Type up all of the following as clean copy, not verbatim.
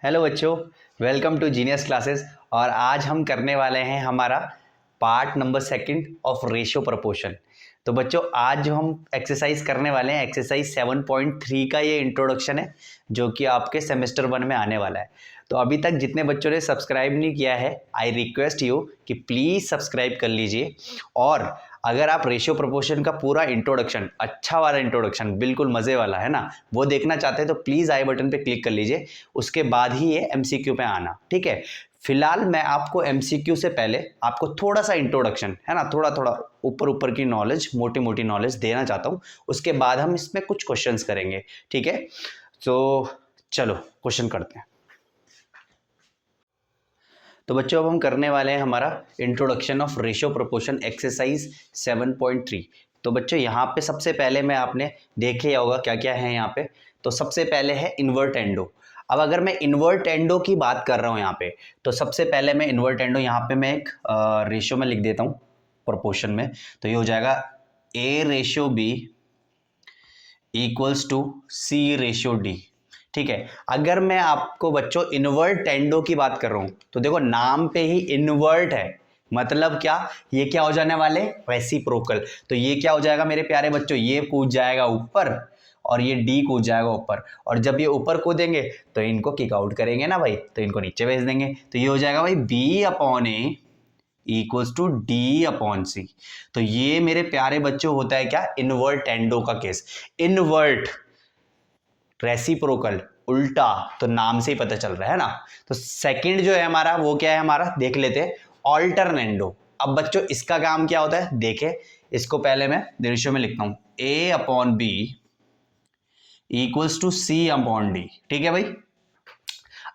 Hello बच्चों, welcome to genius classes. और आज हम करने वाले हैं हमारा part number second of ratio proportion. तो बच्चों, आज जो हम एक्सरसाइज करने वाले हैं एक्सरसाइज 7.3 का ये इंट्रोडक्शन है जो कि आपके सेमेस्टर 1 में आने वाला है। तो अभी तक जितने बच्चों ने सब्सक्राइब नहीं किया है, आई रिक्वेस्ट यू कि प्लीज़ सब्सक्राइब कर लीजिए। और अगर आप रेशियो प्रोपोर्शन का पूरा इंट्रोडक्शन, अच्छा वाला इंट्रोडक्शन, बिल्कुल मज़े वाला है ना, वो देखना चाहते हैं तो प्लीज़ आई बटन पे क्लिक कर लीजिए। उसके बाद ही ये एमसीक्यू पे आना, ठीक है। फिलहाल मैं आपको एमसीक्यू से पहले आपको थोड़ा सा इंट्रोडक्शन है ना, थोड़ा थोड़ा ऊपर ऊपर की नॉलेज, मोटी मोटी नॉलेज देना चाहता हूँ। उसके बाद हम इसमें कुछ क्वेश्चंस करेंगे, ठीक है। तो चलो क्वेश्चन करते हैं। तो बच्चों, अब हम करने वाले हैं हमारा introduction of ratio proportion exercise 7.3। तो बच्चों, यहाँ पे सबसे पहले मैं आपने देखे होगा क्या क्या है यहाँ पे। तो सबसे पहले है इन्वर्ट एंडो। अब अगर मैं इन्वर्ट एंडो की बात कर रहा हूँ यहाँ पे, तो सबसे पहले मैं इन्वर्ट एंडो यहाँ पे मैं एक रेशियो में लिख देता हूँ प्रोपोर्शन में। तो ये हो जाएगा A/B इक्वल्स टू C/D, ठीक है। अगर मैं आपको बच्चों इन्वर्ट टेंडो की बात कर रहा हूं तो देखो नाम पे ही इन्वर्ट है, मतलब क्या, ये क्या हो जाने वाले, रेसिप्रोकल। तो ये क्या हो जाएगा मेरे प्यारे बच्चों, ये कूद जाएगा ऊपर और ये डी कूद जाएगा ऊपर। और जब ये ऊपर कूदेंगे तो इनको किक आउट करेंगे ना भाई, तो इनको नीचे भेज देंगे। तो ये हो जाएगा भाई B/A इक्वल्स टू D/C। तो ये मेरे प्यारे बच्चों होता है क्या, इन्वर्ट टेंडो का केस। इन्वर्ट, रेसिप्रोकल, उल्टा, तो नाम से ही पता चल रहा है ना। तो सेकंड जो है हमारा वो क्या है, हमारा देख लेते हैं, ऑल्टरनेंडो। अब बच्चों इसका काम क्या होता है, देखे इसको पहले मैं रेशियो में लिखता हूं, A/B इक्वल्स टू C/D, ठीक है भाई।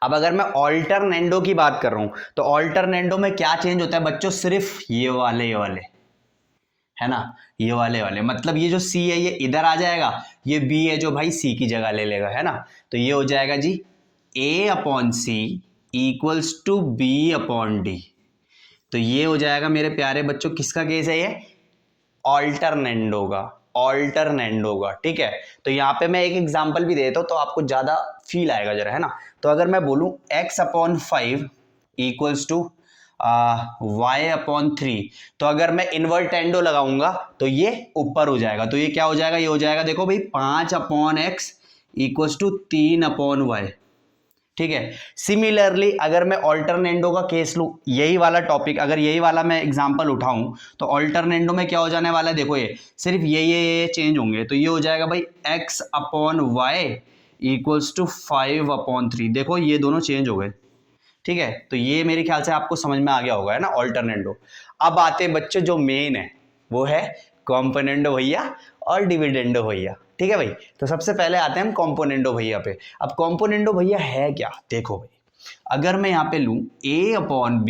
अब अगर मैं ऑल्टरनेंडो की बात कर रहा हूं तो ऑल्टरनेंडो में क्या चेंज होता है बच्चों, सिर्फ ये वाले है ना, ये वाले मतलब ये जो C है ये इधर आ जाएगा, ये B है जो भाई C की जगह ले लेगा, है ना। तो ये हो जाएगा जी A/C इक्वल्स टू B/D। तो ये हो जाएगा मेरे प्यारे बच्चों, किसका केस है ये, ऑल्टरनेंडो का, ऑल्टरनेंडो का, ठीक है। तो यहाँ पे मैं एक एग्जांपल भी देता हूं तो आपको ज्यादा फील आएगा जरा, है ना। तो अगर मैं बोलूं x/5 इक्वल्स टू y/3, तो अगर मैं इन्वर्टेंडो लगाऊंगा तो ये ऊपर हो जाएगा। तो ये क्या हो जाएगा, ये हो जाएगा देखो भाई 5/x इक्वल्स टू 3/y, ठीक है। सिमिलरली अगर मैं ऑल्टरनेंडो का केस लूं, यही वाला टॉपिक, अगर यही वाला मैं एग्जांपल उठाऊं तो ऑल्टरनेंडो में क्या हो जाने वाला है, देखो ये सिर्फ ये चेंज होंगे। तो ये हो जाएगा भाई x/y इक्वल्स टू 5/3। देखो ये दोनों चेंज हो गए, ठीक है। तो ये मेरे ख्याल से आपको समझ में आ गया होगा, है ना, ऑल्टरनेंडो। अब आते बच्चे जो मेन है वो है कॉम्पोनेंडो भैया और डिविडेंडो भैया, ठीक है भाई। तो सबसे पहले आते हैं हम कॉम्पोनेंडो भैया पे। अब कॉम्पोनेंडो भैया है क्या, देखो भाई, अगर मैं यहां पे लूं A/B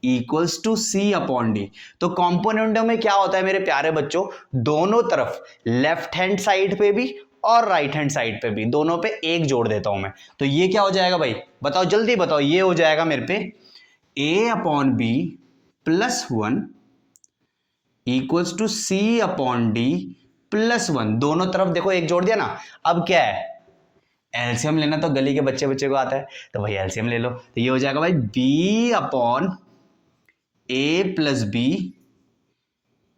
इक्वल्स टू C/D, तो कॉम्पोनेंडो में क्या होता है मेरे प्यारे बच्चों, दोनों तरफ लेफ्ट हैंड साइड पे भी और राइट हैंड साइड पे भी, दोनों पे एक जोड़ देता हूं मैं। तो ये क्या हो जाएगा भाई, बताओ जल्दी बताओ, ये हो जाएगा मेरे पे A/B plus 1 equals to C/D plus 1। दोनों तरफ देखो एक जोड़ दिया ना। अब क्या है, एलसीएम लेना तो गली के बच्चे बच्चे को आता है, तो भाई एलसीएम ले लो। तो ये हो जाएगा भाई B/A प्लस B,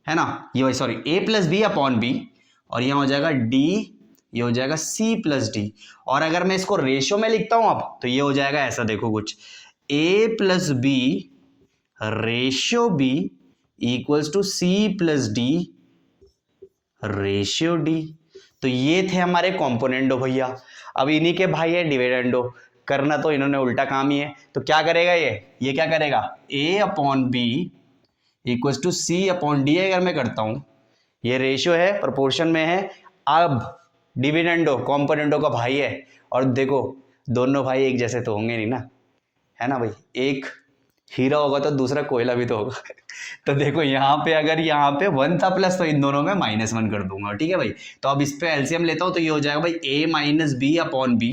है ना, ये सॉरी A+B/B, और यहां हो जाएगा D, ये हो जाएगा C+D। और अगर मैं इसको रेशियो में लिखता हूं अब, तो ये हो जाएगा ऐसा, देखो कुछ A+B ratio B equals to C+D ratio D। तो ये थे हमारे कॉम्पोनेंडो भैया। अब इन्हीं के भाई है डिविडेंडो, करना तो इन्होंने उल्टा काम ही है। तो क्या करेगा ये क्या करेगा, A/B इक्वल्स टू C/D अगर मैं करता हूं, ये रेशियो है, प्रोपोर्शन में है। अब डिविडेंडो कॉम्पोनेंडो का भाई है, और देखो दोनों भाई एक जैसे तो होंगे नहीं ना, है ना भाई, एक हीरा होगा तो दूसरा कोयला भी तो होगा। तो देखो यहाँ पे अगर यहाँ पे 1 था प्लस, तो इन दोनों में -1 कर दूंगा, ठीक है भाई। तो अब इस पे एलसीएम लेता हूं, तो ये हो जाएगा भाई A-B/B।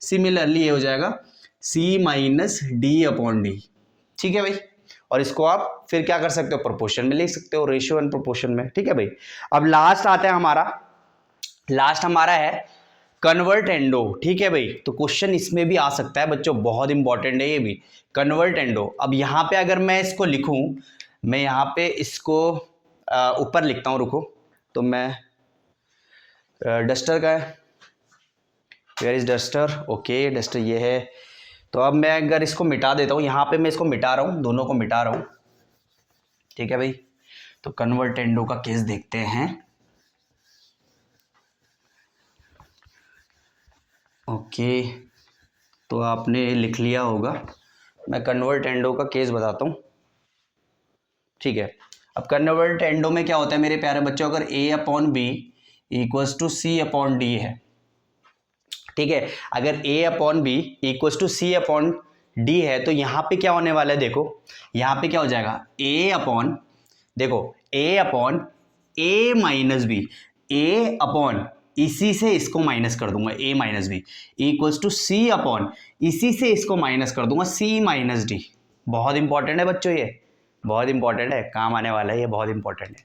सिमिलरली ये हो जाएगा C-D/D, ठीक है भाई। और इसको आप फिर क्या कर सकते हो, प्रोपोर्शन में लिख सकते हो, रेशियो एंड प्रोपोर्शन में, ठीक है भाई। अब लास्ट आता है हमारा, लास्ट हमारा है कन्वर्टेंडो, ठीक है भाई। तो क्वेश्चन इसमें भी आ सकता है बच्चों, बहुत इंपॉर्टेंट है ये भी, कन्वर्टेंडो। अब यहाँ पे अगर मैं इसको लिखूं, मैं यहाँ पे इसको ऊपर लिखता हूँ, रुको। तो मैं डस्टर का है, where is duster, okay duster ये है। तो अब मैं अगर इसको मिटा देता हूँ, यहाँ पे मैं इसको मिटा रहा हूँ, दोनों को मिटा रहा हूँ, ठीक है भाई। तो कन्वर्टेंडो का केस देखते हैं। ओके, तो आपने लिख लिया होगा, मैं कन्वर्टेंडो का केस बताता हूँ, ठीक है। अब कन्वर्टेंडो में क्या होता है मेरे प्यारे बच्चों, अगर a upon b equals to c upon d है, ठीक है। अगर a upon b equals to c upon d है, तो यहाँ पे क्या होने वाला है, देखो यहाँ पे क्या हो जाएगा, a अपॉन, देखो a upon a minus b, a upon इसी से इसको माइनस कर दूंगा a minus b equals to c upon इसी से इसको माइनस कर दूंगा c माइनस डी। बहुत इंपॉर्टेंट है बच्चों, ये बहुत इंपॉर्टेंट है, काम आने वाला है, ये बहुत इंपॉर्टेंट है।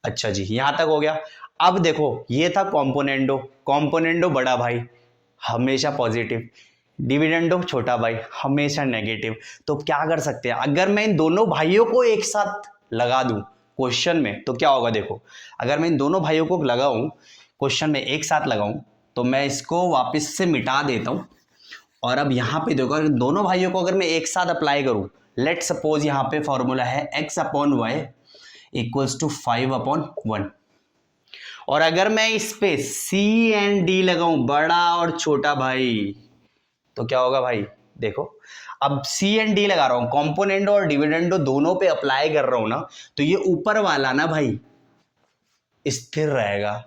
अच्छा जी, यहां तक हो गया। अब देखो ये था कॉम्पोनेंडो, कॉम्पोनेंडो बड़ा भाई हमेशा पॉजिटिव, डिविडेंडो छोटा भाई हमेशा नेगेटिव। तो क्या कर सकते हैं, अगर मैं इन दोनों भाइयों को एक साथ लगा दूं क्वेश्चन में, तो क्या होगा, देखो अगर मैं इन दोनों भाइयों को लगाऊं क्वेश्चन में, एक साथ लगाऊं, तो मैं इसको वापस से मिटा देता हूं। और अब यहाँ पे देखो, अगर दोनों भाइयों को अगर मैं एक साथ अप्लाई करूं, लेट सपोज यहाँ पे फॉर्मूला है x upon y equals to 5 upon 1, और अगर मैं इस पे c एंड d लगाऊं, बड़ा और छोटा भाई, तो क्या होगा भाई, देखो अब c एंड d लगा रहा हूं, कॉम्पोनेंडो और डिविडेंडो दोनों पे अप्लाई कर रहा हूं ना, तो ये ऊपर वाला ना भाई स्थिर रहेगा,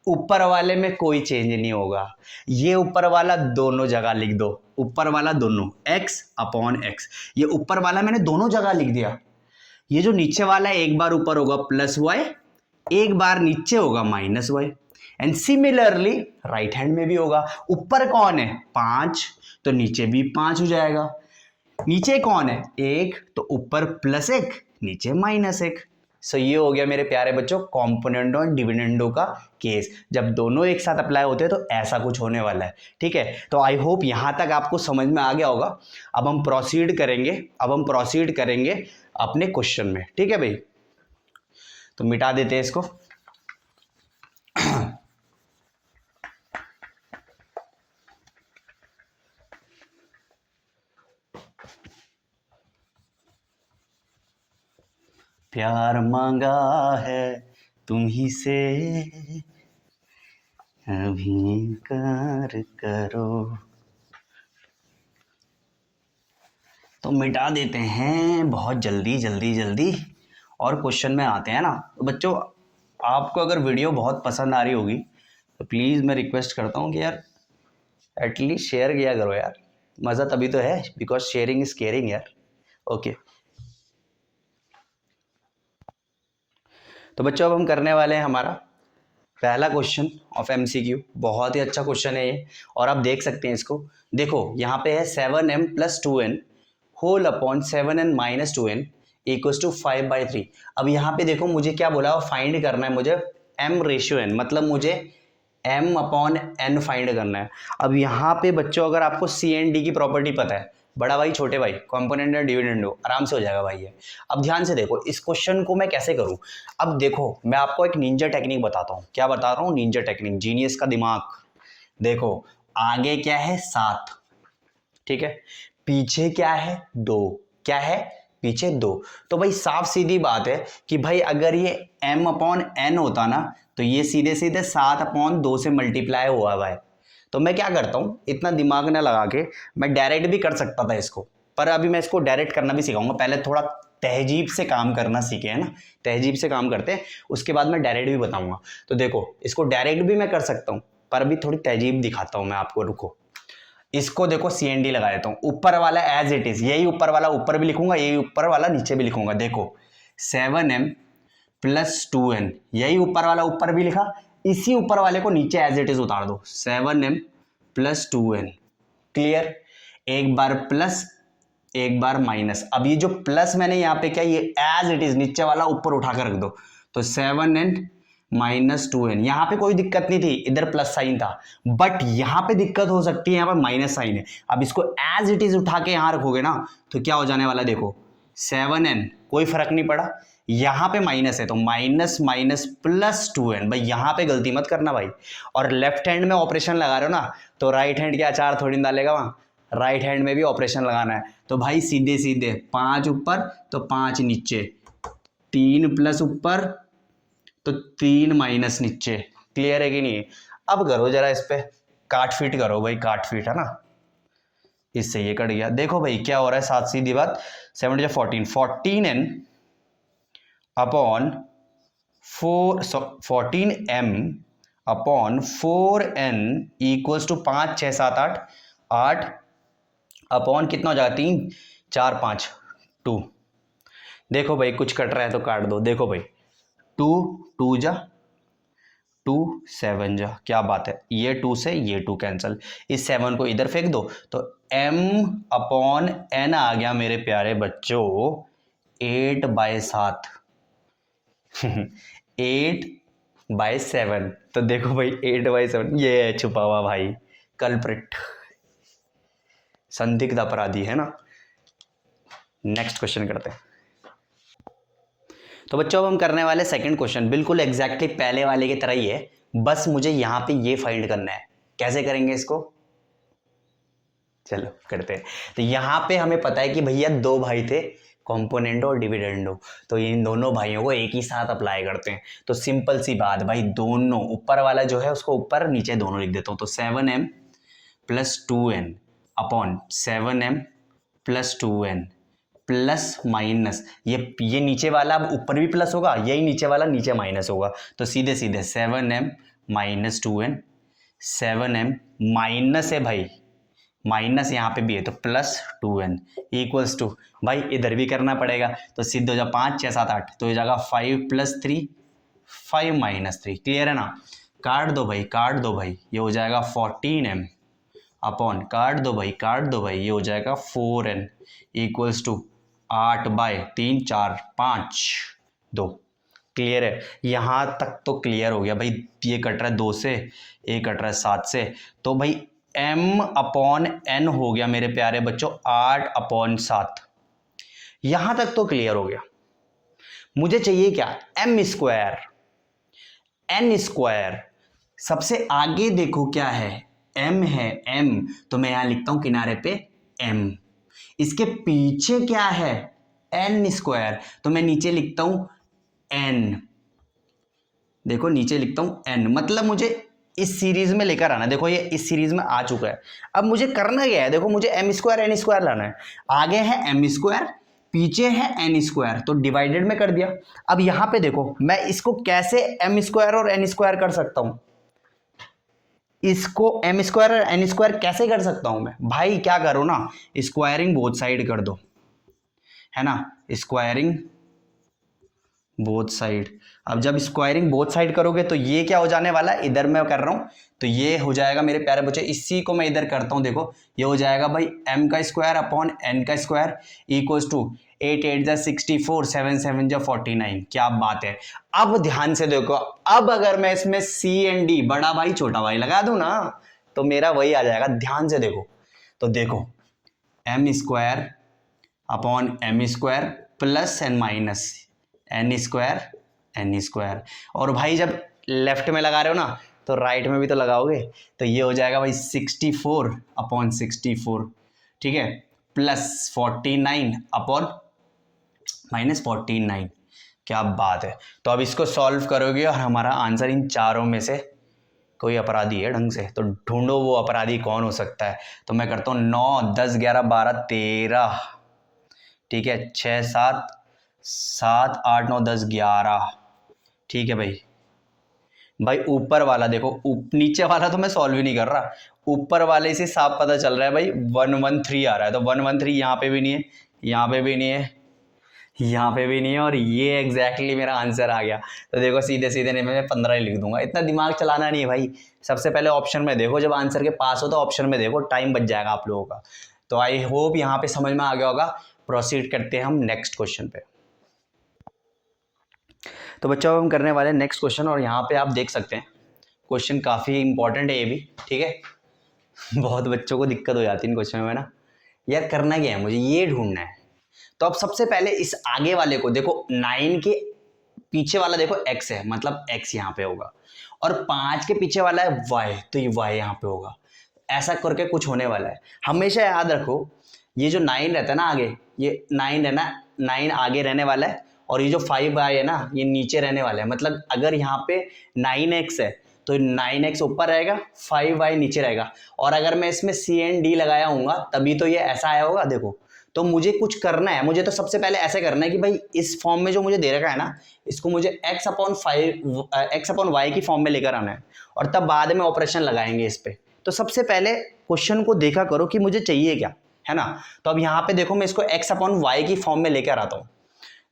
ऊपर वाले में कोई चेंज नहीं होगा। ये ऊपर वाला दोनों जगह लिख दो, ऊपर वाला दोनों x अपॉन x, ये ऊपर वाला मैंने दोनों जगह लिख दिया। ये जो नीचे वाला है, एक बार ऊपर होगा प्लस वाई, एक बार नीचे होगा minus y. And similarly right hand में भी होगा, ऊपर कौन है 5, तो नीचे भी 5 हो जाएगा। नीचे कौन है 1, तो ऊपर प्लस 1 नीचे माइनस 1। सो ये हो गया मेरे प्यारे बच्चों कॉम्पोनेंडो और डिविडेंडो का केस। जब दोनों एक साथ अप्लाई होते हैं तो ऐसा कुछ होने वाला है, ठीक है। तो आई होप यहां तक आपको समझ में आ गया होगा। अब हम प्रोसीड करेंगे अपने क्वेश्चन में, ठीक है भाई। तो मिटा देते हैं इसको। प्यार मांगा है तुम ही से, अभी इनकार करो। तो मिटा देते हैं बहुत जल्दी और क्वेश्चन में आते हैं ना। तो बच्चों आपको अगर वीडियो बहुत पसंद आ रही होगी तो प्लीज़ मैं रिक्वेस्ट करता हूँ कि यार एटलीस्ट शेयर किया करो यार, मज़ा तभी तो है, बिकॉज शेयरिंग इज केयरिंग यार। ओके, तो बच्चों अब हम करने वाले हैं हमारा पहला क्वेश्चन ऑफ MCQ। बहुत ही अच्छा क्वेश्चन है ये, और आप देख सकते हैं इसको। देखो यहाँ पे है 7m + 2n whole upon 7n - 2n equals to 5/3। अब यहाँ पे देखो मुझे क्या बोला, फाइंड करना है मुझे m रेशियो n, मतलब मुझे m अपॉन n फाइंड करना है। अब यहाँ पे बच्चों अगर आपको C एंड D की प्रॉपर्टी पता है, बड़ा भाई छोटे भाई, कॉम्पोनेंट और डिविडेंडो, आराम से हो जाएगा भाई ये। अब ध्यान से देखो इस क्वेश्चन को मैं कैसे करूं। अब देखो मैं आपको एक निंजा टेक्निक बताता हूं। क्या बता रहा हूं, निंजा टेक्निक, जीनियस का दिमाग। देखो आगे क्या है 7, ठीक है, पीछे क्या है 2, क्या है पीछे 2। तो भाई साफ सीधी बात है कि भाई अगर ये m अपॉन n होता ना, तो ये सीधे सीधे 7/2 से मल्टीप्लाई हुआ भाई। तो मैं क्या करता हूँ, इतना दिमाग ना लगा के मैं डायरेक्ट भी कर सकता था इसको, पर अभी मैं इसको डायरेक्ट करना भी सिखाऊंगा। पहले थोड़ा तहजीब से काम करना सीखे, है ना, तहजीब से काम करते हैं, उसके बाद मैं डायरेक्ट भी बताऊंगा। तो देखो इसको डायरेक्ट भी मैं कर सकता हूँ, पर अभी थोड़ी तहजीब दिखाता हूँ मैं आपको, रुको। इसको देखो CND लगा देता हूँ, ऊपर वाला एज इट इज, यही ऊपर वाला ऊपर भी लिखूंगा, यही ऊपर वाला नीचे भी लिखूंगा। देखो 7m + 2n, यही ऊपर वाला ऊपर भी लिखा, इसी ऊपर वाले को नीचे एज इट इज उतार दो, 7m + 2n। क्लियर, एक बार प्लस एक बार माइनस। अब ये जो प्लस मैंने यहाँ पे क्या, ये एज इट इज नीचे वाला ऊपर उठाकर रख दो, तो 7n -2n। यहाँ पे कोई दिक्कत नहीं थी, इधर प्लस साइन था, बट यहाँ पे दिक्कत हो सकती है, यहाँ पे माइनस साइन है। अब इसको एज इट इज उठा के यहाँ रखोगे ना तो क्या हो जाने वाला है, देखो 7n, कोई फर्क नहीं पड़ा। यहाँ पे माइनस है तो माइनस माइनस +2n। भाई यहाँ पे गलती मत करना भाई। और लेफ्ट हैंड में ऑपरेशन लगा रहे हो ना तो राइट हैंड के अचार थोड़ी ना डालेगा वहाँ, राइट हैंड में भी ऑपरेशन लगाना है। तो भाई सीधे सीधे 5 ऊपर तो 5 नीचे, 3 प्लस ऊपर तो 3 माइनस नीचे। क्लियर है कि नहीं? अब करो जरा इस पे काट फीट करो भाई, काट फीट है ना, इससे ये कट गया। देखो भाई क्या हो रहा है, साथ सीधी बात, 7 14n upon 14m upon 4n equals to 5 6 7 8 8 upon कितना हो जाएगा, 3 4 5 2। देखो भाई कुछ कट रहा है तो काट दो। देखो भाई 2 2 जा 2 7 जा, क्या बात है, ये 2 से ये 2 कैंसिल, इस 7 को इधर फेंक दो तो m अपॉन n आ गया मेरे प्यारे बच्चों 8/7 8/7। तो देखो भाई 8/7 ये है छुपा हुआ भाई कल्प्रिट, संदिग्ध अपराधी है ना। नेक्स्ट क्वेश्चन करते हैं। तो बच्चों अब हम करने वाले सेकंड क्वेश्चन, बिल्कुल एग्जैक्टली पहले वाले की तरह ही है, बस मुझे यहां पे ये फाइंड करना है। कैसे करेंगे इसको, चलो करते हैं। तो यहां पे हमें पता है कि भैया दो भाई थे, कॉम्पोनेंडो और डिविडेंडो, तो इन दोनों भाइयों को एक ही साथ अप्लाई करते हैं। तो सिंपल सी बात भाई, दोनों ऊपर वाला जो है उसको ऊपर नीचे दोनों लिख देता हूं। तो 7m + 2n upon 7m + 2n plus minus, ये नीचे वाला अब ऊपर भी प्लस होगा, यही नीचे वाला नीचे माइनस होगा। तो सीधे सीधे 7m - 2n, 7m माइनस है भाई, माइनस यहाँ पे भी है तो +2n इक्वल्स टू, भाई इधर भी करना पड़ेगा तो सीधे हो जाए 5 6 7 8, तो हो जाएगा 5 + 3 5 - 3। क्लियर है ना? काट दो भाई, काट दो भाई, ये हो जाएगा 14m अपॉन, काट दो भाई, काट दो भाई, ये हो जाएगा 4n इक्वल्स टू 8/3 4 5 2। क्लियर है? यहां तक तो क्लियर हो गया भाई, ये कट रहा है 2 से, ये कट रहा है 7 से, तो भाई m अपॉन n हो गया मेरे प्यारे बच्चों 8/7। यहां तक तो क्लियर हो गया। मुझे चाहिए क्या, m², n²। सबसे आगे देखो क्या है, m है, m, तो मैं यहां लिखता हूं किनारे पे m। इसके पीछे क्या है, n², तो मैं नीचे लिखता हूं n। देखो नीचे लिखता हूं n, मतलब मुझे इस सीरीज में लेकर आना। देखो ये इस सीरीज में आ चुका है, अब मुझे करना क्या है, देखो मुझे m² n² लाना है। आगे है m², पीछे है n², तो डिवाइडेड में कर दिया। अब यहां पे देखो मैं इसको कैसे m² और n² कर सकता हूं, इसको m² और n² कैसे कर सकता हूं मैं भाई, क्या करो ना, स्क्वायरिंग बोथ साइड कर दो, है ना, स्क्वायरिंग बोथ साइड। अब जब स्क्वायरिंग बोथ साइड करोगे तो ये क्या हो जाने वाला है, इधर मैं कर रहा हूं तो ये हो जाएगा मेरे प्यारे बच्चे, इसी को मैं इधर करता हूं, देखो ये हो जाएगा भाई m² upon n² equals to 8 8 जा 64 7 7 जा 49। क्या बात है। अब ध्यान से देखो, अब अगर मैं इसमें C एंड D, बड़ा भाई छोटा भाई लगा दूं ना तो मेरा वही आ जाएगा। ध्यान से देखो, तो देखो m² upon m² plus and minus n²। और भाई जब लेफ्ट में लगा रहे हो ना तो राइट में भी तो लगाओगे, तो ये हो जाएगा भाई 64 अपॉन 64, ठीक है, प्लस 49 अपॉन -49। क्या बात है। तो अब इसको सॉल्व करोगे और हमारा आंसर इन चारों में से कोई अपराधी है ढंग से, तो ढूंढो वो अपराधी कौन हो सकता है। तो मैं करता हूँ 9 10 11 12 13, ठीक है, 6 7 7 8 9 10 11, ठीक है भाई। भाई ऊपर वाला देखो, नीचे वाला तो मैं सॉल्व ही नहीं कर रहा, ऊपर वाले से साफ पता चल रहा है भाई 113 आ रहा है, तो 113 यहाँ पे भी नहीं है, यहाँ पे भी नहीं है, यहाँ पे भी नहीं है, और ये एग्जैक्टली मेरा आंसर आ गया। तो देखो सीधे सीधे नहीं, मैं 15 ही लिख दूंगा, इतना दिमाग चलाना नहीं है भाई। सबसे पहले ऑप्शन में देखो, जब आंसर के पास हो तो ऑप्शन में देखो, टाइम बच जाएगा आप लोगों का। तो आई होप यहाँ पे समझ में आ गया होगा। प्रोसीड करते हैं हम नेक्स्ट क्वेश्चन पे। तो बच्चों अब हम करने वाले हैं नेक्स्ट क्वेश्चन, और यहाँ पे आप देख सकते हैं क्वेश्चन काफ़ी इंपॉर्टेंट है ये भी, ठीक है। बहुत बच्चों को दिक्कत हो जाती है इन क्वेश्चन में ना, यार करना क्या है, मुझे ये ढूंढना है। तो अब सबसे पहले इस आगे वाले को देखो, 9 के पीछे वाला देखो x है, मतलब x यहाँ पे होगा, और 5 के पीछे वाला है y, तो ये y यहाँ पे होगा। ऐसा करके कुछ होने वाला है। हमेशा याद रखो ये जो 9 रहता है ना आगे, ये 9 है ना, 9 आगे रहने वाला है, और ये जो 5y है ना ये नीचे रहने वाला है। मतलब अगर यहाँ पे 9x है तो 9x ऊपर रहेगा, 5y नीचे रहेगा, और अगर मैं इसमें c एंड d लगाया हूँगा तभी तो ये ऐसा आया होगा। देखो, तो मुझे कुछ करना है, मुझे तो सबसे पहले ऐसे करना है कि भाई इस फॉर्म में जो मुझे दे रखा है ना, इसको मुझे x अपॉन y की फॉर्म में लेकर आना है, और तब बाद में ऑपरेशन लगाएंगे इस पे। तो सबसे पहले क्वेश्चन को देखा करो कि मुझे चाहिए क्या, है ना। तो अब यहाँ पे देखो मैं इसको x अपॉन y की फॉर्म में लेकर आता हूँ।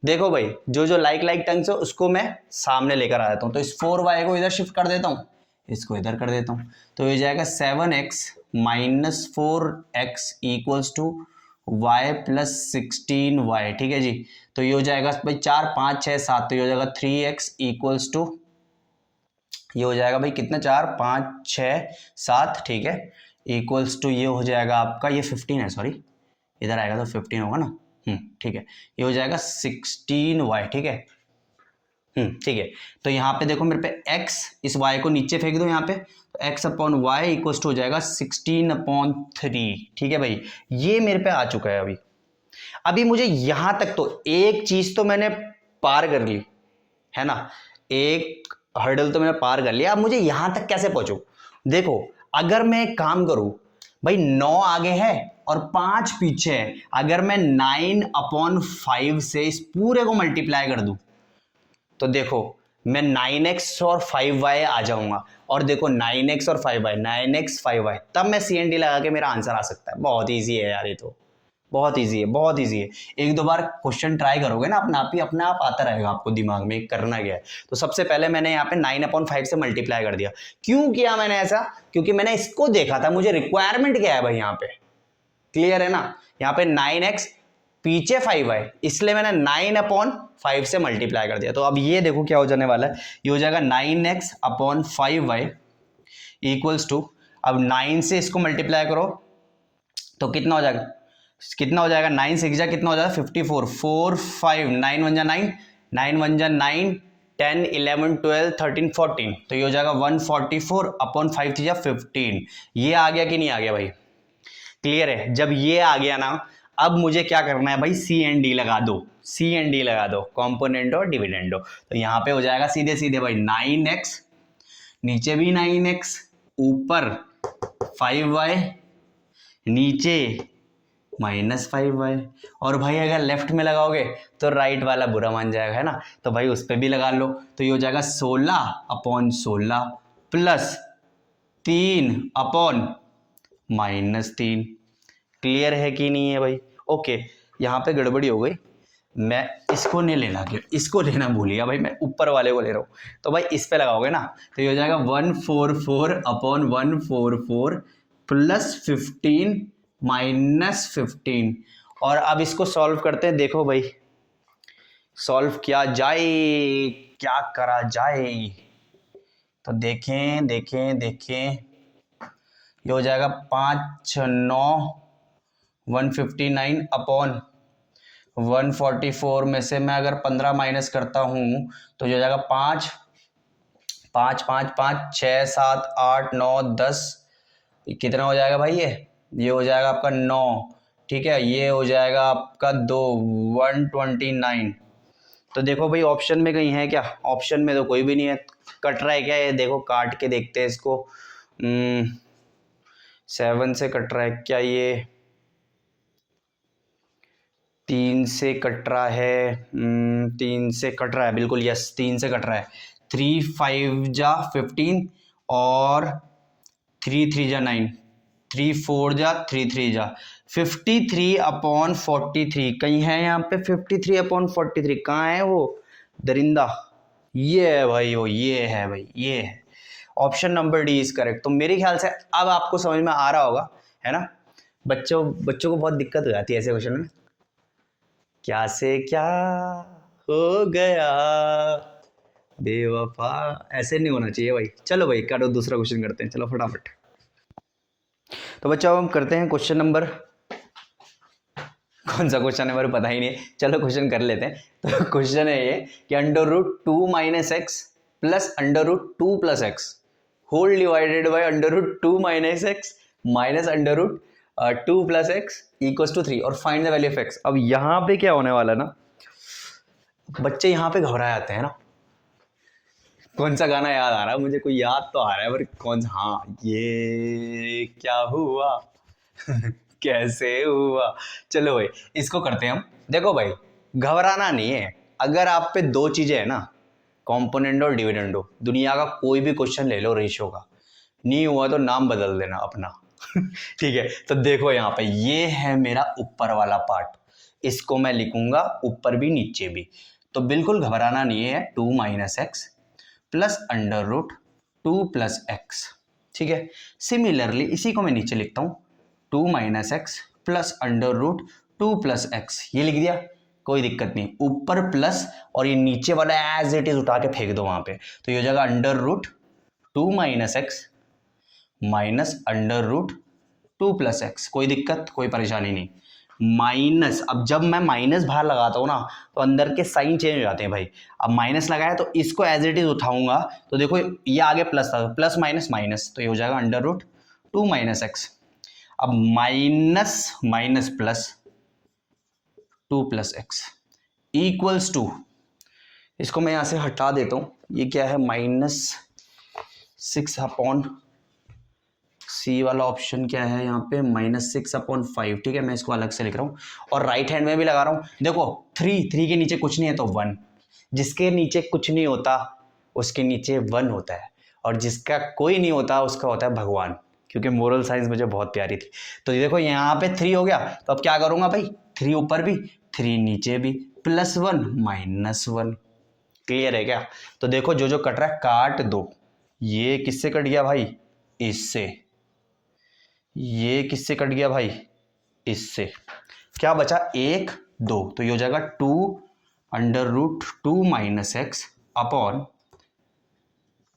देखो भाई जो जो लाइक टर्म से उसको मैं सामने लेकर आ जाता हूँ। तो इस 4y को इधर शिफ्ट कर देता हूँ, इसको इधर कर देता हूँ, तो ये जाएगा 7x minus 4x equals to y plus 16y, ठीक है जी। तो ये हो जाएगा भाई 4 5 6 7, तो ये हो जाएगा 3x इक्वल्स टू, ये हो जाएगा भाई कितना, 4 5 6 7, ठीक है, इक्वल्स टू ये हो जाएगा आपका, ये 15 है, सॉरी इधर आएगा तो 15 होगा ना, ठीक है, ये हो जाएगा 16y, ठीक है, ठीक है। तो यहाँ पे देखो मेरे पे x, इस y को नीचे फेंक दो यहाँ पे, तो x upon y equals to हो जाएगा 16/3, ठीक है भाई। ये मेरे पे आ चुका है। अभी मुझे यहां तक तो एक चीज तो मैंने पार कर ली, है ना, एक हर्डल तो मैंने पार कर लिया। अब मुझे यहां तक कैसे पहुंचू, देखो अगर मैं एक काम करूं भाई, 9 आगे है और 5 पीछे है, अगर मैं 9/5 से इस पूरे को मल्टीप्लाई कर दूं तो देखो मैं 9x और 5y आ जाऊंगा, और देखो 9x और 5y, 9x 5y, तब मैं CND लगा के मेरा आंसर आ सकता है। बहुत इजी है यार, ये तो बहुत इजी है, बहुत इजी है। एक दो बार क्वेश्चन ट्राई करोगे ना, अपने आप आता रहेगा आपको दिमाग में करना क्या है। तो सबसे पहले मैंने यहाँ पे 9/5 से मल्टीप्लाई कर दिया। क्यों किया मैंने ऐसा, क्योंकि मैंने इसको देखा था, मुझे रिक्वायरमेंट क्या है भाई यहाँ पे, क्लियर है ना। यहाँ पे 9x पीछे 5y, इसलिए मैंने 9/5 से मल्टीप्लाई कर दिया। तो अब ये देखो क्या हो जाने वाला है, ये हो जाएगा 9x/5y इक्वल्स टू, अब 9 से इसको मल्टीप्लाई करो तो कितना हो जाएगा, 9 6 जा कितना हो जाएगा 54, 4 5 9 1 जा 9, 9 1 जा 9, 10 11 12 13 14, तो ये हो जाएगा 144/5 3 जा 15। ये आ गया कि नहीं आ गया भाई, क्लियर है। जब ये आ गया ना, अब मुझे क्या करना है भाई, सी एंड डी लगा दो, सी एंड डी लगा दो, कॉम्पोनेंट और डिविडेंडो। तो यहाँ पे हो जाएगा सीधे सीधे भाई 9x, नीचे भी 9x, ऊपर 5y, नीचे -5y, और भाई अगर लेफ्ट में लगाओगे तो राइट वाला बुरा मान जाएगा, है ना। तो भाई उस पर भी लगा लो, तो ये हो जाएगा 16/16 प्लस 3/-3। क्लियर है कि नहीं है भाई, ओके। यहाँ पे गड़बड़ी हो गई, मैं इसको नहीं लेना, क्यों इसको लेना भूल गया भाई, मैं ऊपर वाले को ले रहा हूँ। तो भाई इस पे लगाओगे ना तो ये हो जाएगा 144/144 प्लस 15 -15। और अब इसको सॉल्व करते हैं, देखो भाई सॉल्व किया जाए, क्या करा जाए, तो देखें देखें देखें, ये हो जाएगा 5 9 159/144 में से मैं अगर 15 माइनस करता हूँ तो ये हो जाएगा 5 5 5 5 6 7 8 9 10, कितना हो जाएगा भाई, ये हो जाएगा आपका 9, ठीक है, ये हो जाएगा आपका 2 129। तो देखो भाई ऑप्शन में कहीं है क्या, ऑप्शन में तो कोई भी नहीं है। कट रहा है क्या, ये देखो काट के देखते हैं इसको, 7 से कट रहा है क्या, ये 3 से कट रहा है, 3 से कट रहा है बिल्कुल, यस 3 से कट रहा है। 3 5 जा 15 और 3 3 जा 9, 3 4 जा 3 3 जा 53/43, कहीं है यहाँ पे 53/43, कहाँ है वो दरिंदा, ये है भाई, वो ये है भाई, ये है option number D is correct. तो मेरे ख्याल से अब आपको समझ में आ रहा होगा, है ना। बच्चों को बहुत दिक्कत हो जाती है ऐसे क्वेश्चन में, क्या से क्या हो गया, बेवफा, ऐसे नहीं होना चाहिए भाई। चलो भाई काटो, दूसरा क्वेश्चन करते हैं, चलो फटाफट। तो बच्चों हम करते हैं क्वेश्चन नंबर, कौन सा क्वेश्चन है मेरे पता ही नहीं, चलो क्वेश्चन कर लेते हैं। तो क्वेश्चन है ये कि √2 - x plus √2 + x whole divided by √2 - x minus √2 + x equals to 3 और find the value of x। अब यहां पे क्या होने वाला है ना, बच्चे यहां पे घबरा जाते हैं ना। कौन सा गाना याद आ रहा है मुझे, कोई याद तो आ रहा है पर कौन सा, हाँ ये क्या हुआ कैसे हुआ। चलो भाई इसको करते हैं हम। देखो भाई घबराना नहीं है, अगर आप पे दो चीजें है ना, कॉम्पोनेंट और डिविडेंडो, दुनिया का कोई भी क्वेश्चन ले लो रेशियो का, नहीं हुआ तो नाम बदल देना अपना ठीक है। तो देखो यहाँ पे ये है मेरा ऊपर वाला पार्ट, इसको मैं लिखूंगा ऊपर भी नीचे भी, तो बिल्कुल घबराना नहीं है। 2 - x प्लस √2 + x, ठीक है। सिमिलरली इसी को मैं नीचे लिखता हूं, 2 - x प्लस √2 + x, ये लिख दिया, कोई दिक्कत नहीं। ऊपर प्लस और ये नीचे वाला एज इट इज उठा के फेंक दो वहां पे, तो ये हो जाएगा √2 - x माइनस √2 + x, कोई दिक्कत कोई परेशानी नहीं। माइनस, अब जब मैं माइनस बाहर लगाता हूं ना तो अंदर के साइन चेंज हो जाते हैं भाई। अब माइनस लगाया तो इसको एज इट इज उठाऊंगा, तो देखो ये आगे प्लस था, प्लस माइनस माइनस, तो ये हो जाएगा √2 - x। अब minus minus plus 2 + x equals to, इसको मैं यहां से हटा देता हूं, ये क्या है -6/, सी वाला ऑप्शन क्या है यहाँ पे -6/5, ठीक है। मैं इसको अलग से लिख रहा हूँ और राइट हैंड में भी लगा रहा हूँ। देखो 3 के नीचे कुछ नहीं है तो 1, जिसके नीचे कुछ नहीं होता उसके नीचे 1 होता है, और जिसका कोई नहीं होता उसका होता है भगवान, क्योंकि मोरल साइंस मुझे बहुत प्यारी थी। तो देखो यहाँ पे 3 हो गया, तो अब क्या करूंगा भाई, 3 ऊपर भी 3 नीचे भी, +1 -1, क्लियर है क्या। तो देखो जो जो कट रहा है काट दो, ये किससे कट गया भाई, इससे, ये किससे कट गया भाई, इससे, क्या बचा 1 2, तो ये हो जाएगा 2 √2 - x अपॉन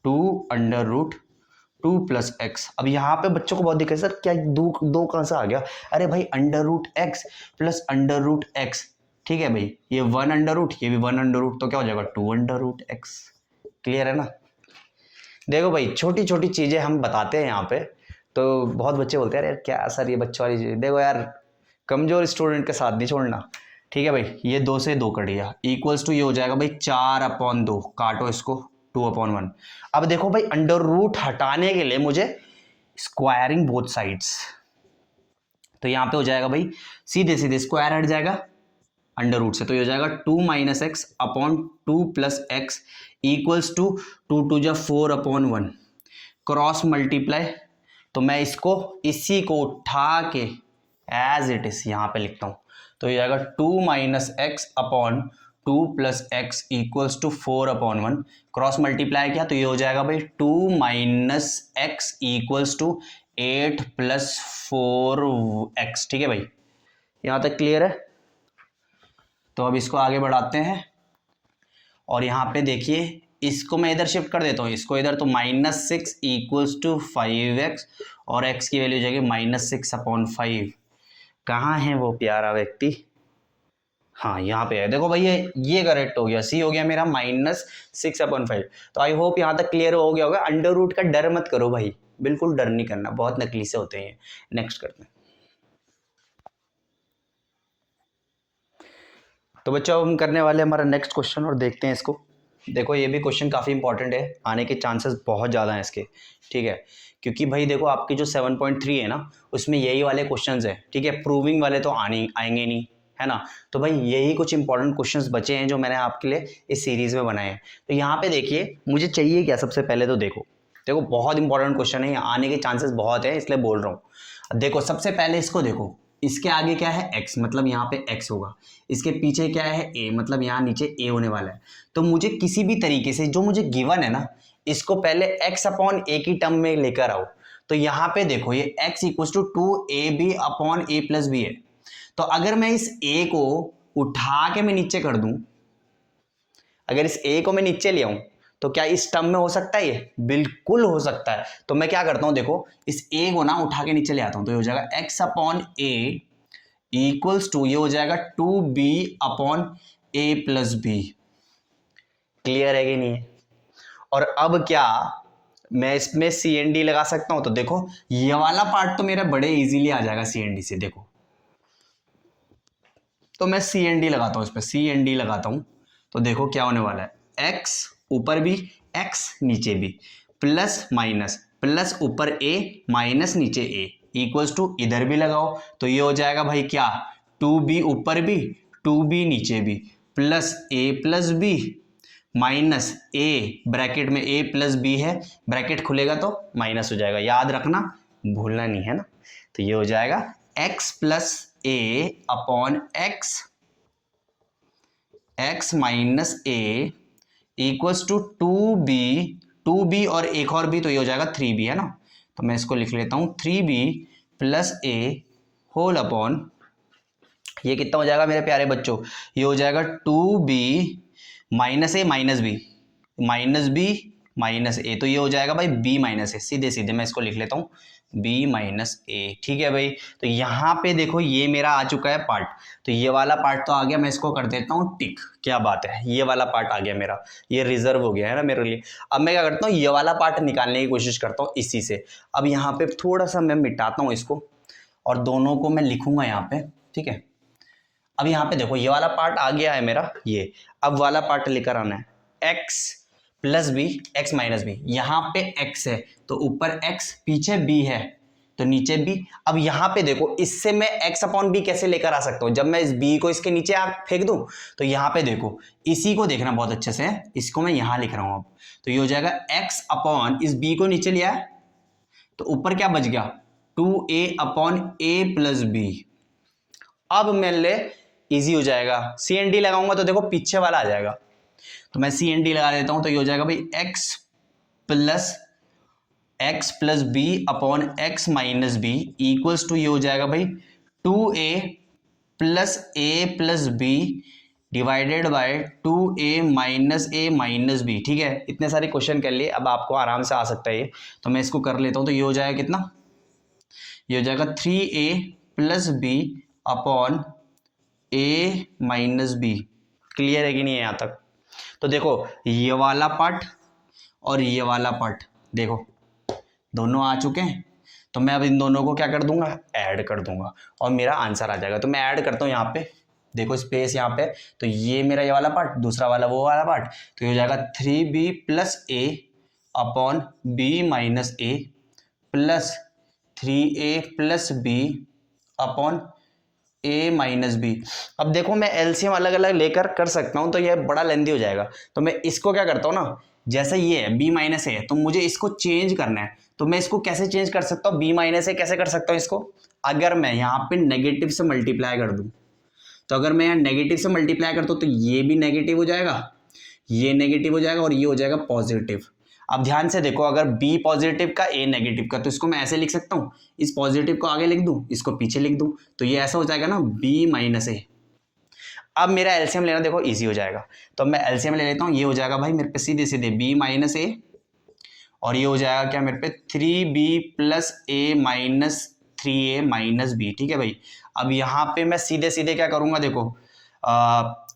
2 √2 + x। अब यहाँ पे बच्चों को बहुत दिक्कत है, सर क्या दो कहां से आ गया, अरे भाई √x प्लस √x, ठीक है भाई, ये 1 √, ये भी 1 √, तो क्या हो जाएगा 2 √x, क्लियर है ना। देखो भाई छोटी छोटी चीजें हम बताते हैं यहाँ पे, तो बहुत बच्चे बोलते हैं यार क्या सर ये बच्चों वाली चीज, देखो यार कमजोर स्टूडेंट का साथ नहीं छोड़ना, ठीक है भाई। ये 2 से 2 कट गया, इक्वल्स टू ये हो जाएगा भाई 4/2, काटो इसको 2/1। अब देखो भाई √ हटाने के लिए मुझे स्क्वायरिंग बोथ साइड्स, तो यहाँ पे हो जाएगा भाई सीधे सीधे स्क्वायर हट जाएगा √ से, तो ये हो जाएगा 2 - x upon 2 + x equals to 2 2 जा 4/1, क्रॉस मल्टीप्लाई, तो मैं इसको इसी को उठा के एज इट इज यहाँ पे लिखता हूँ, तो ये आएगा 2 - x upon 2 + x equals to 4/1, cross multiply किया तो ये हो जाएगा भाई 2 - x इक्वल्स टू 8 + 4x, ठीक है भाई, यहाँ तक क्लियर है। तो अब इसको आगे बढ़ाते हैं और यहाँ पे देखिए इसको मैं इधर शिफ्ट कर देता हूँ, इसको इधर, तो -6 इक्वल्स टू 5x और x की वैल्यू जाएगी -6/5। कहाँ है वो प्यारा व्यक्ति, हाँ यहाँ पे है, देखो भैया ये करेक्ट हो गया, सी हो गया मेरा -6/5। तो आई होप यहाँ तक क्लियर हो गया होगा। √ का डर मत करो भाई, बिल्कुल डर नहीं करना, बहुत नकली से होते हैं। नेक्स्ट करते हैं। तो बच्चों हम करने वाले हमारा नेक्स्ट क्वेश्चन और देखते हैं इसको। देखो ये भी क्वेश्चन काफ़ी इंपॉर्टेंट है, आने के चांसेस बहुत ज़्यादा हैं इसके, ठीक है, क्योंकि भाई देखो आपकी जो 7.3 है ना उसमें यही वाले क्वेश्चंस हैं, ठीक है, प्रूविंग वाले तो आएंगे नहीं, है ना। तो भाई यही कुछ इंपॉर्टेंट क्वेश्चंस बचे हैं जो मैंने आपके लिए इस सीरीज़ में बनाए हैं। तो यहाँ पे देखिए मुझे चाहिए क्या, सबसे पहले तो देखो बहुत इंपॉर्टेंट क्वेश्चन है, आने के चांसेस बहुत है इसलिए बोल रहा हूँ। देखो सबसे पहले इसको देखो, इसके आगे क्या है x, मतलब यहाँ पे x होगा, इसके पीछे क्या है a, मतलब यहाँ नीचे a होने वाला है। तो मुझे किसी भी तरीके से जो मुझे गिवन है ना इसको पहले x/a की टर्म में लेकर आओ। तो यहाँ पे देखो ये x equals to 2ab/a + b है, तो अगर मैं इस a को उठा के मैं नीचे कर दूं, अगर इस a को मैं नीचे ले आऊं तो क्या इस टर्म में हो सकता है ये? बिल्कुल हो सकता है। तो मैं क्या करता हूं, देखो इस a को ना उठा के नीचे ले आता हूं, तो ये हो जाएगा x upon a equals to, ये हो जाएगा 2b upon a plus b. Clear है कि नहीं है? और अब क्या मैं इसमें सी एन डी लगा सकता हूं? तो देखो ये वाला पार्ट तो मेरा बड़े इजीली आ जाएगा सी एन डी से। देखो तो मैं सी एन डी लगाता हूं, इस पर सी एन डी लगाता हूं, तो देखो क्या होने वाला है, x ऊपर भी x नीचे भी, प्लस माइनस, प्लस ऊपर a माइनस नीचे a इक्वल्स टू, इधर भी लगाओ तो ये हो जाएगा भाई क्या, 2b ऊपर भी 2b नीचे भी, plus a plus b minus a, bracket में a प्लस b है, ब्रैकेट खुलेगा तो माइनस हो जाएगा, याद रखना, भूलना नहीं है ना। तो ये हो जाएगा x plus a upon x minus a equals to 2b और एक और b, तो ये हो जाएगा 3b है ना। तो मैं इसको लिख लेता हूं 3b plus a whole upon, ये कितना हो जाएगा मेरे प्यारे बच्चों, ये हो जाएगा 2b minus a minus b, minus b minus a, तो ये हो जाएगा भाई b माइनस a, सीधे सीधे मैं इसको लिख लेता हूँ b माइनस a। ठीक है भाई, तो यहाँ पे देखो ये मेरा आ चुका है पार्ट, तो ये वाला पार्ट तो आ गया, मैं इसको कर देता हूँ टिक। क्या बात है, ये वाला पार्ट आ गया मेरा, ये रिजर्व हो गया है ना मेरे लिए। अब मैं क्या करता हूँ, ये वाला पार्ट निकालने की कोशिश करता हूँ इसी से। अब यहाँ पे थोड़ा सा मैं मिटाता हूँ इसको और दोनों को मैं लिखूंगा यहाँ पे, ठीक है। अब यहाँ पे देखो ये वाला पार्ट आ गया है मेरा, ये अब वाला पार्ट लेकर आना है, x plus b x minus b, यहाँ पे x है तो ऊपर x, पीछे b है तो नीचे b। अब यहाँ पे देखो इससे मैं x अपॉन बी कैसे लेकर आ सकता हूँ, जब मैं इस b को इसके नीचे फेंक दूं, तो यहाँ पे देखो इसी को देखना बहुत अच्छे से, इसको मैं यहाँ लिख रहा हूँ अब, तो ये हो जाएगा x अपॉन इस b को नीचे लिया है तो ऊपर क्या बच गया, 2a upon a plus B. अब मेरे लिए इजी हो जाएगा, सी एन डी लगाऊंगा तो देखो पीछे वाला आ जाएगा, तो मैं सी एन डी लगा देता हूं, तो ये हो जाएगा भाई x plus b upon x minus b equals to, ये हो जाएगा भाई 2a plus a plus b divided by 2a minus a minus b. ठीक है, इतने सारे क्वेश्चन कर लिए, अब आपको आराम से आ सकता है ये, तो मैं इसको कर लेता हूं, तो ये हो जाएगा कितना, ये हो जाएगा 3a प्लस बी अपॉन ए माइनस बी। क्लियर है कि नहीं है यहाँ तक? तो देखो ये वाला पार्ट और ये वाला पार्ट देखो दोनों आ चुके हैं, तो मैं अब इन दोनों को क्या कर दूंगा, ऐड कर दूंगा और मेरा आंसर आ जाएगा। तो मैं ऐड करता हूँ यहाँ पे, देखो स्पेस यहाँ पे, तो ये मेरा ये वाला पार्ट, दूसरा वाला वो वाला पार्ट, तो ये हो जाएगा 3b plus a upon b minus a plus 3a plus b upon a minus b. अब देखो मैं एलसीएम अलग अलग लेकर कर सकता हूं, तो यह बड़ा लेंदी हो जाएगा, तो मैं इसको क्या करता हूं ना, जैसे ये है b माइनस ए है तो मुझे इसको चेंज करना है, तो मैं इसको कैसे चेंज कर सकता हूं, b माइनस ए कैसे कर सकता हूं इसको, अगर मैं यहाँ पे नेगेटिव से मल्टीप्लाई कर दूं, तो अगर मैं यहाँ नेगेटिव से मल्टीप्लाई करता हूं तो ये भी नेगेटिव हो जाएगा, ये नेगेटिव हो जाएगा और ये हो जाएगा पॉजिटिव। अब ध्यान से देखो, अगर b पॉजिटिव का a नेगेटिव का, तो इसको मैं ऐसे लिख सकता हूँ, इस पॉजिटिव को आगे लिख दूं, इसको पीछे लिख दूं, तो ये ऐसा हो जाएगा ना b माइनस ए। अब मेरा एलसीएम लेना देखो इजी हो जाएगा, तो मैं एलसीएम ले लेता हूँ, ये हो जाएगा भाई मेरे पे सीधे सीधे b माइनस ए और ये हो जाएगा क्या मेरे पे 3b प्लस ए माइनस 3a माइनस बी। ठीक है भाई, अब यहाँ पे मैं सीधे सीधे क्या करूंगा, देखो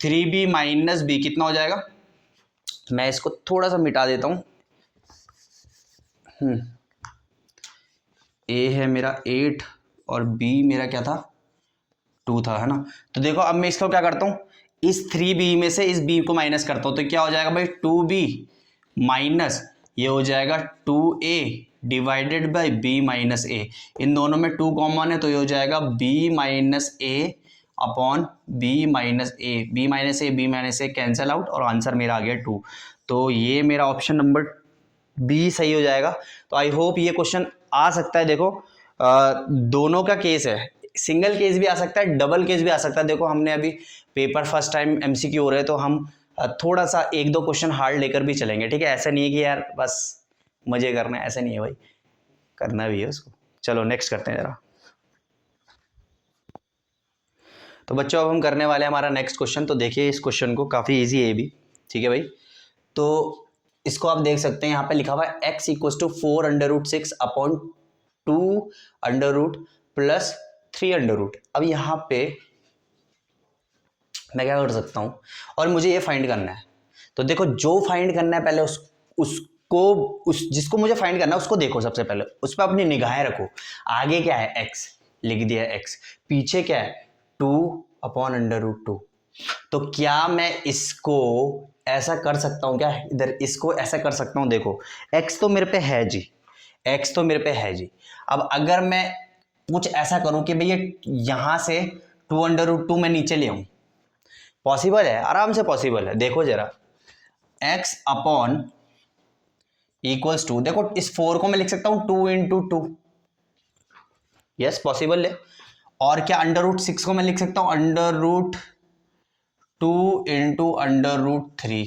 3b माइनस बी कितना हो जाएगा, मैं इसको थोड़ा सा मिटा देता हूँ, ए है मेरा 8 और b मेरा क्या था 2 था, है ना। तो देखो अब मैं इसको क्या करता हूँ, इस 3b में से इस b को माइनस करता हूँ, तो क्या हो जाएगा भाई 2b माइनस, ये हो जाएगा 2a divided by b minus a, इन दोनों में 2 कॉमन है तो ये हो जाएगा b minus a upon b minus a cancel out और आंसर मेरा आ गया 2। तो ये मेरा ऑप्शन नंबर बी सही हो जाएगा। तो आई होप ये क्वेश्चन आ सकता है, देखो दोनों का केस है, सिंगल केस भी आ सकता है, डबल केस भी आ सकता है। देखो हमने अभी पेपर फर्स्ट टाइम एमसीक्यू हो रहे हैं, तो हम थोड़ा सा एक दो क्वेश्चन हार्ड लेकर भी चलेंगे, ठीक है। ऐसा नहीं है कि यार बस मजे करना है, ऐसा नहीं है भाई, करना भी है उसको। चलो नेक्स्ट करते हैं जरा। तो बच्चों अब हम करने वाले हैं हमारा नेक्स्ट क्वेश्चन। तो देखिए इस क्वेश्चन को, काफ़ी ईजी है ये भी, ठीक है भाई। तो इसको आप देख सकते हैं यहाँ पे लिखा हुआ है x equal to 4√6 upon 2 plus 3 अब यहाँ पे मैं क्या कर सकता हूँ, और मुझे ये फाइंड करना है। तो देखो जो फाइंड करना है पहले जिसको मुझे फाइंड करना है उसको देखो, सबसे पहले उस पर अपनी निगाहें रखो। आगे क्या है, x लिख दिया x, पीछे क्या है 2/√2। तो क्या मैं इसको ऐसा कर सकता हूं क्या, इधर इसको ऐसा कर सकता हूं। देखो x तो मेरे पे है जी, x तो मेरे पे है जी। अब अगर मैं कुछ ऐसा करूं कि भैया यहां से 2/√2 मैं नीचे ले आऊं, पॉसिबल है, आराम से पॉसिबल है। देखो जरा x अपॉन इक्वल्स टू, देखो इस 4 को मैं लिख सकता हूं 2 × 2, यस पॉसिबल है। और क्या √6 को मैं लिख सकता हूं √2 × √3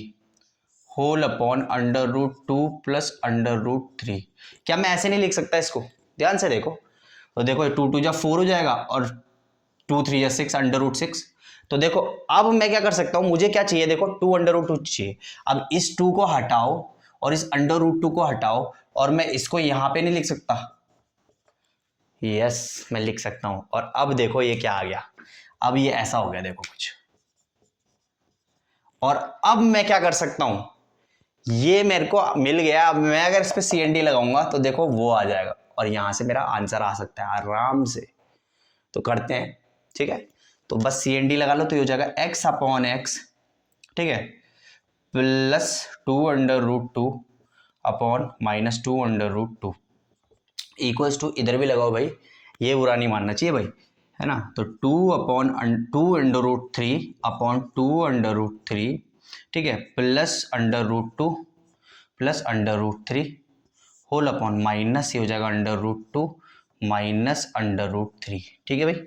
होल अपॉन √2 प्लस √3। क्या मैं ऐसे नहीं लिख सकता इसको, ध्यान से देखो। तो देखो 2 2 जा 4 हो जाएगा और 2 3 जा 6 √6। तो देखो अब मैं क्या कर सकता हूं, मुझे क्या चाहिए, देखो 2 √2 चाहिए। अब इस 2 को हटाओ और इस √2 को हटाओ, और मैं इसको यहां पे नहीं लिख सकता, यस मैं लिख सकता हूं। और अब देखो ये क्या आ गया, अब ये ऐसा हो गया देखो कुछ। और अब मैं क्या कर सकता हूं, ये मेरे को मिल गया। अब मैं अगर इस पे CND लगाऊंगा तो देखो वो आ जाएगा और यहां से मेरा आंसर आ सकता है आराम से। तो करते हैं, ठीक है। तो बस CND लगा लो तो ये हो जाएगा x अपॉन x, ठीक है, प्लस 2 √2 अपॉन -2 √2 इक्वल्स टू, इधर भी लगाओ भाई, ये बुरा नहीं मानना चाहिए भाई, है ना। तो 2 √3 अपॉन 2 √3, ठीक है, plus √2 plus √3 whole upon minus, ये हो जाएगा √2 माइनस √3, ठीक है भाई।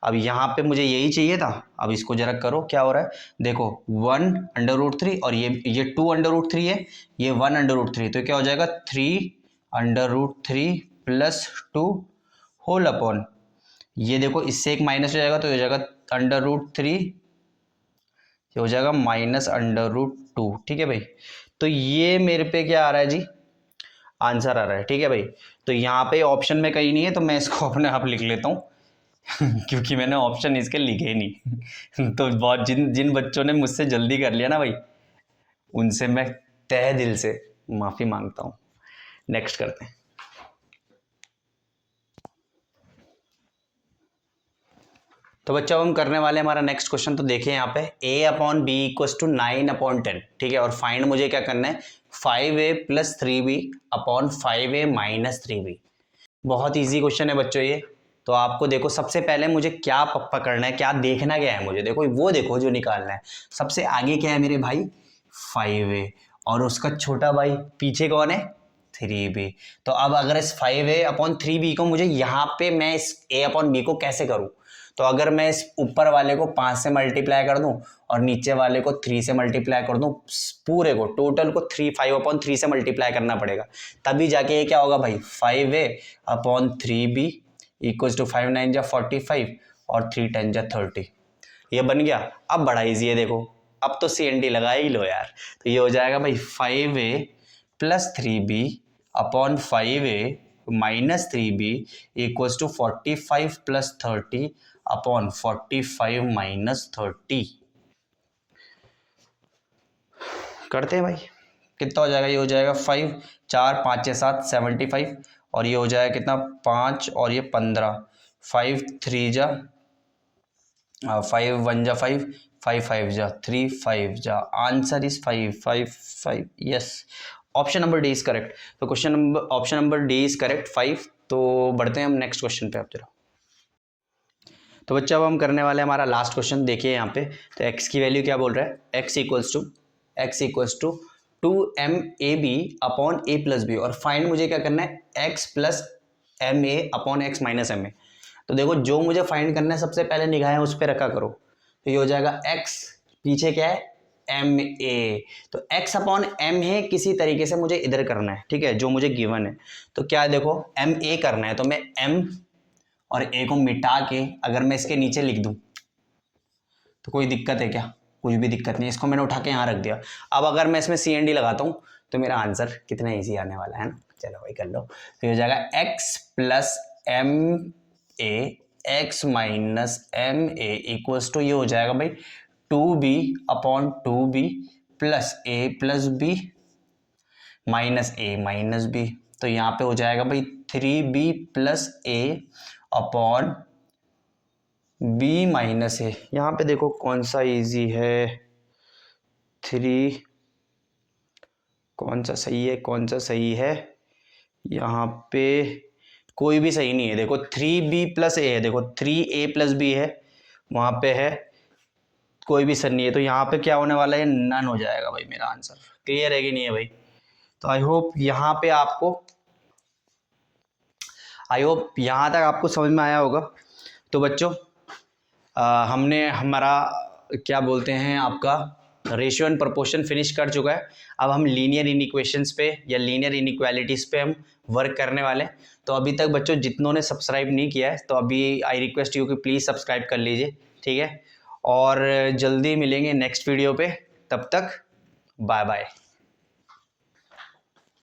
अब यहाँ पे मुझे यही चाहिए था। अब इसको जरा करो क्या हो रहा है, देखो 1 √3 और ये 2 √3 है, ये 1 √3, तो क्या हो जाएगा 3 √3 प्लस 2 होल अपॉन, ये देखो इससे एक माइनस हो जाएगा तो ये हो जाएगा √3, ये हो जाएगा -√2, ठीक है भाई। तो ये मेरे पे क्या आ रहा है जी, आंसर आ रहा है, ठीक है भाई। तो यहाँ पे ऑप्शन में कहीं नहीं है तो मैं इसको अपने आप लिख लेता हूँ क्योंकि मैंने ऑप्शन इसके लिखे नहीं तो बहुत जिन बच्चों ने मुझसे जल्दी कर लिया ना भाई, उनसे मैं तहे दिल से माफी मांगता हूँ। नेक्स्ट करते हैं। तो बच्चों हम करने वाले हैं हमारा नेक्स्ट क्वेश्चन। तो देखिए यहाँ पे a/b इक्वल्स टू 9/10, ठीक है। और फाइंड मुझे क्या करना है, 5a + 3b upon 5a - 3b। बहुत इजी क्वेश्चन है बच्चों ये। तो आपको देखो सबसे पहले मुझे क्या पकड़ना है, क्या देखना क्या है मुझे, देखो वो देखो जो निकालना है। सबसे आगे क्या है मेरे भाई 5a, और उसका छोटा भाई पीछे कौन है 3b। तो अब अगर इस 5a अपॉन 3b को मुझे यहाँ पे मैं इस a/b को कैसे करूँ, तो अगर मैं इस ऊपर वाले को 5 से मल्टीप्लाई कर दूं और नीचे वाले को 3 से मल्टीप्लाई कर दूं, पूरे को टोटल को 5/3 से मल्टीप्लाई करना पड़ेगा, तभी जाके ये क्या होगा भाई 5a upon 3b equals to 5 9 जा 45 और 3 10 जा 30। ये बन गया। अब बड़ा इजी है, देखो अब तो CND लगा ही लो यार। तो ये हो जाएगा भाई 5a + 3b upon 5a - 3b equals to 45 + 30 upon 45 - 30। करते हैं भाई, कितना हो जाएगा, ये हो जाएगा 5 4 5 6 7 75, और ये हो जाएगा कितना 5 और ये 15, 5 3 जा 5 1 जा 5 5 5 जा 3 5 जा, answer is 5 5 5, yes option number D is correct. तो option number D is correct 5। तो बढ़ते हैं हम नेक्स्ट क्वेश्चन पे आप जरा। तो बच्चा अब हम करने वाले हैं हमारा लास्ट क्वेश्चन। देखिए यहाँ पे तो x की वैल्यू क्या बोल रहा है, x equals to 2mab upon a + b, और फाइंड मुझे क्या करना है x + ma अपॉन x - ma। तो देखो जो मुझे फाइंड करना है सबसे पहले निगाहें उस पर रखा करो। तो ये हो जाएगा x, पीछे क्या है ma, तो x अपॉन m है, किसी तरीके से मुझे इधर करना है, ठीक है, जो मुझे गिवन है। तो क्या देखो ma करना है, तो मैं m और a को मिटा के अगर मैं इसके नीचे लिख दूं तो कोई दिक्कत है क्या, कुछ भी दिक्कत नहीं है, इसको मैंने उठा के यहाँ रख दिया। अब अगर मैं इसमें सी एन डी लगाता हूँ तो मेरा आंसर कितना ईजी आने वाला है ना। चलो भाई कर लो। तो हो जाएगा x plus m a x minus m a equals to, ये हो जाएगा भाई 2b upon 2b plus a plus b minus a minus b। तो यहाँ पे हो जाएगा भाई 3b plus a upon b minus a। यहाँ पे देखो कौन सा इजी है, 3 कौन सा सही है कौन सा सही है, यहाँ पे कोई भी सही नहीं है। देखो 3b प्लस a है, देखो 3a प्लस b है, वहाँ पे है कोई भी सही नहीं है। तो यहाँ पे क्या होने वाला है, नन हो जाएगा भाई मेरा आंसर। क्लियर है कि नहीं है भाई? तो आई होप यहाँ तक आपको समझ में आया होगा। तो बच्चों हमने हमारा क्या बोलते हैं आपका रेशियो एंड प्रोपोर्शन फिनिश कर चुका है। अब हम लीनियर इनइक्वेशंस पे या लीनियर इनइक्वालिटीज़ पे हम वर्क करने वाले हैं। तो अभी तक बच्चों जितनों ने सब्सक्राइब नहीं किया है तो अभी आई रिक्वेस्ट यू कि प्लीज़ सब्सक्राइब कर लीजिए, ठीक है। और जल्दी मिलेंगे नेक्स्ट वीडियो पे, तब तक बाय बाय।